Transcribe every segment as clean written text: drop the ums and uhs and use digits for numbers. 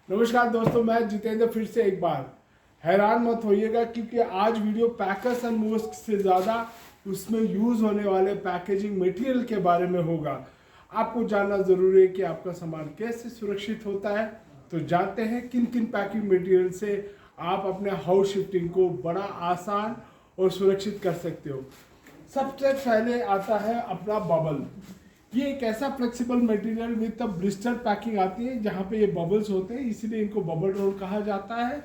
नमस्कार दोस्तों, मैं जितेंद्र फिर से एक बार। हैरान मत होइएगा क्योंकि आज वीडियो पैकर्स एंड मूव्स से ज़्यादा उसमें यूज़ होने वाले पैकेजिंग मटेरियल के बारे में होगा। आपको जानना ज़रूरी है कि आपका सामान कैसे सुरक्षित होता है। तो जानते हैं किन किन पैकिंग मटेरियल से आप अपने हाउस शिफ्टिंग को बड़ा आसान और सुरक्षित कर सकते हो। सबसे पहले आता है अपना बबल। ये एक ऐसा flexible material with blister packing आती है जहाँ पे ये बबल्स होते हैं, इसीलिए इनको बबल रोल कहा जाता है।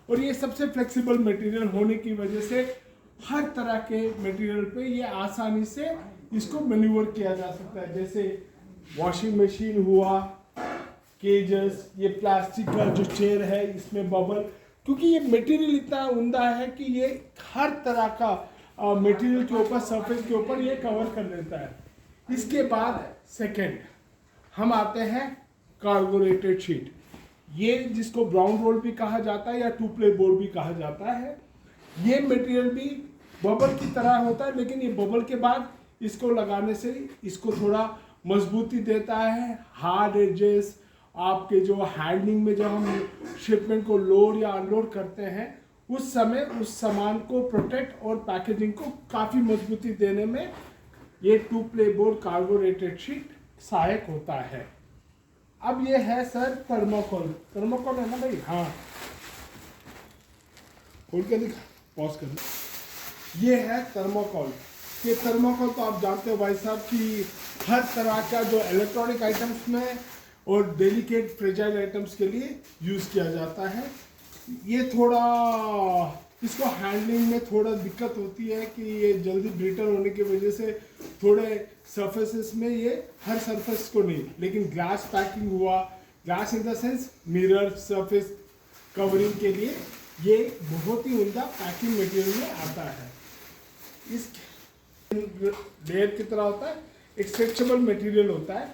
और ये सबसे फ्लेक्सिबल मटेरियल होने की वजह से हर तरह के मटेरियल पे ये आसानी से इसको मैन्यूवर किया जा सकता है। जैसे वॉशिंग मशीन हुआ, केजेस, ये प्लास्टिक का जो चेयर है इसमें बबल, क्योंकि ये मटेरियल इतना उमदा है कि ये हर तरह का मटेरियल के ऊपर, सरफेस के ऊपर ये कवर कर लेता है। इसके बाद सेकंड हम आते हैं कार्बोरेटेड शीट। ये जिसको ब्राउन रोल भी कहा जाता है या टू प्ले बोर्ड भी कहा जाता है। ये मटेरियल भी बबल की तरह होता है, लेकिन ये बबल के बाद इसको लगाने से इसको थोड़ा मजबूती देता है। हार्ड एजेस आपके जो हैंडलिंग में जब हम शिपमेंट को लोड या अनलोड करते हैं उस समय उस सामान को प्रोटेक्ट और पैकेजिंग को काफ़ी मजबूती देने में ये two ply board corrugated sheet सहायक होता है। अब ये है सर थर्मोकोल। थर्मोकोल है ना भाई? हाँ, खोल के दिखा, पॉज कर। ये है थर्मोकोल। ये थर्मोकोल तो आप जानते हो भाई साहब कि हर तरह का जो इलेक्ट्रॉनिक आइटम्स में और डेलिकेट फ्रेजाइल आइटम्स के लिए यूज़ किया जाता है। ये थोड़ा इसको हैंडलिंग में थोड़ा दिक्कत होती है कि ये जल्दी ब्रिटल होने की वजह से थोड़े सरफेसेस में ये हर सरफेस को नहीं, लेकिन ग्लास पैकिंग हुआ, glass in the sense mirror surface covering के लिए ये बहुत ही उम्दा पैकिंग मटेरियल में आता है। इस लेयर की तरह होता है, एक स्ट्रेचेबल मटेरियल होता है।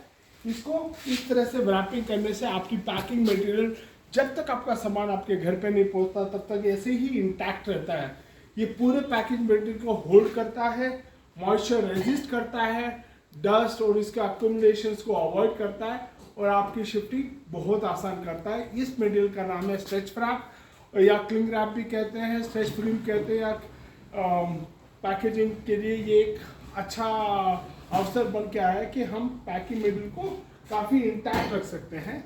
इसको इस तरह से रैपिंग करने से आपकी पैकिंग मटेरियल जब तक आपका सामान आपके घर पे नहीं पहुंचता तब तक ऐसे ही इंटैक्ट रहता है। ये पूरे पैकिंग मटेरियल को होल्ड करता है, मॉइस्चर रेजिस्ट करता है, डस्ट और इसके अक्यूमुलेशंस को अवॉइड करता है और आपकी शिफ्टिंग बहुत आसान करता है। इस मटेरियल का नाम है स्ट्रेच रैप या क्लिंग रैप भी कहते हैं, स्ट्रेच फिल्म कहते हैं। या पैकेजिंग के लिए ये एक अच्छा अवसर बन के आया है कि हम पैकिंग मटेरियल को काफ़ी इंटैक्ट रख सकते हैं।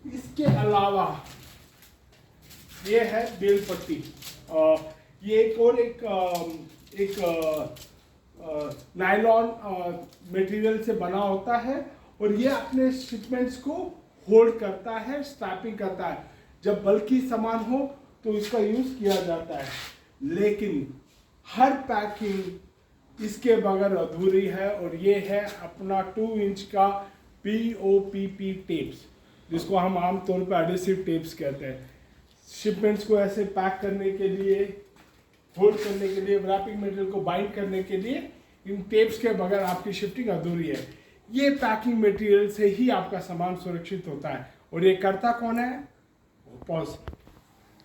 इसके अलावा ये है बेल पट्टी। ये एक नायलॉन मटेरियल से बना होता है और ये अपने शिपमेंट्स को होल्ड करता है, स्ट्रैपिंग करता है। जब बल्कि सामान हो तो इसका यूज़ किया जाता है, लेकिन हर पैकिंग इसके बगैर अधूरी है। और ये है अपना 2 इंच का POPP टेप्स, जिसको हम आमतौर पर एडेसिव टेप्स कहते हैं। शिपमेंट्स को ऐसे पैक करने के लिए, होल्ड करने के लिए, रैपिंग मटेरियल को बाइंड करने के लिए इन टेप्स के बगैर आपकी शिफ्टिंग अधूरी है। ये पैकिंग मटेरियल से ही आपका सामान सुरक्षित होता है। और ये करता कौन है? पॉज।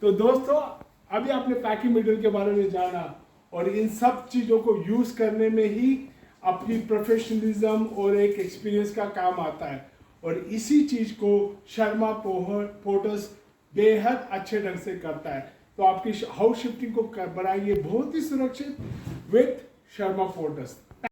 तो दोस्तों, अभी आपने पैकिंग मटेरियल के बारे में जाना और इन सब चीज़ों को यूज़ करने में ही अपनी प्रोफेशनलिज्म और एक एक्सपीरियंस का काम आता है। और इसी चीज़ को शर्मा पोर्टर्स बेहद अच्छे ढंग से करता है। तो आपकी हाउस शिफ्टिंग को बनाइए बहुत ही सुरक्षित विथ शर्मा पोर्टर्स।